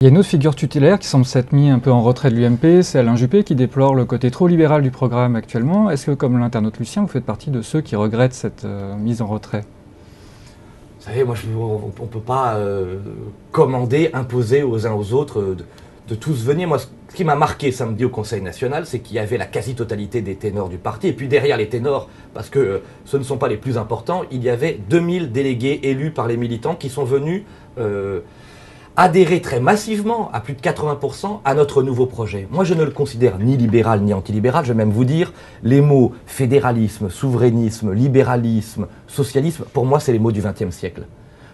Il y a une autre figure tutélaire qui semble s'être mis un peu en retrait de l'UMP, c'est Alain Juppé qui déplore le côté trop libéral du programme actuellement. Est-ce que, comme l'internaute Lucien, vous faites partie de ceux qui regrettent cette mise en retrait? Vous savez, moi, on ne peut pas commander, imposer aux uns aux autres de tous venir. Moi, ce qui m'a marqué samedi au Conseil national, c'est qu'il y avait la quasi-totalité des ténors du parti. Et puis derrière les ténors, parce que ce ne sont pas les plus importants, il y avait 2000 délégués élus par les militants qui sont venus adhérer très massivement, à plus de 80%, à notre nouveau projet. Moi, je ne le considère ni libéral ni antilibéral. Je vais même vous dire, les mots fédéralisme, souverainisme, libéralisme, socialisme, pour moi, c'est les mots du XXe siècle.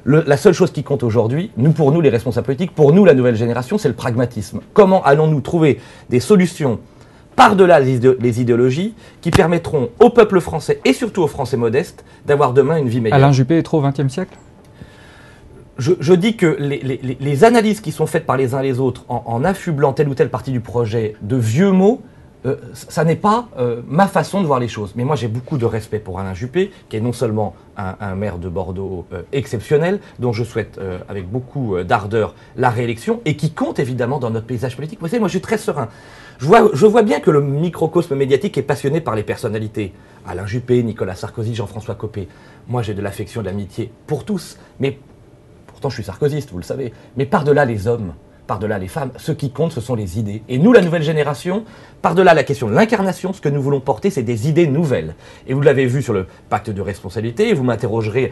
La seule chose qui compte aujourd'hui, pour nous les responsables politiques, pour nous la nouvelle génération, c'est le pragmatisme. Comment allons-nous trouver des solutions par-delà les idéologies qui permettront au peuple français et surtout aux Français modestes d'avoir demain une vie meilleure? Alain Juppé est trop au XXe siècle? Je dis que les analyses qui sont faites par les uns et les autres en affublant telle ou telle partie du projet de vieux mots, ça n'est pas ma façon de voir les choses. Mais moi, j'ai beaucoup de respect pour Alain Juppé, qui est non seulement un maire de Bordeaux exceptionnel, dont je souhaite avec beaucoup d'ardeur la réélection, et qui compte évidemment dans notre paysage politique. Vous savez, moi, je suis très serein. Je vois bien que le microcosme médiatique est passionné par les personnalités. Alain Juppé, Nicolas Sarkozy, Jean-François Copé. Moi, j'ai de l'affection, de l'amitié pour tous. Mais pourtant, je suis sarkozyste, vous le savez. Mais par-delà les hommes, par-delà les femmes, ce qui compte, ce sont les idées. Et nous, la nouvelle génération, par-delà la question de l'incarnation, ce que nous voulons porter, c'est des idées nouvelles. Et vous l'avez vu sur le pacte de responsabilité, vous m'interrogerez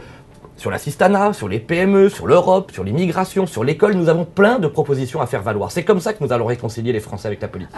sur l'assistanat, sur les PME, sur l'Europe, sur l'immigration, sur l'école. Nous avons plein de propositions à faire valoir. C'est comme ça que nous allons réconcilier les Français avec la politique.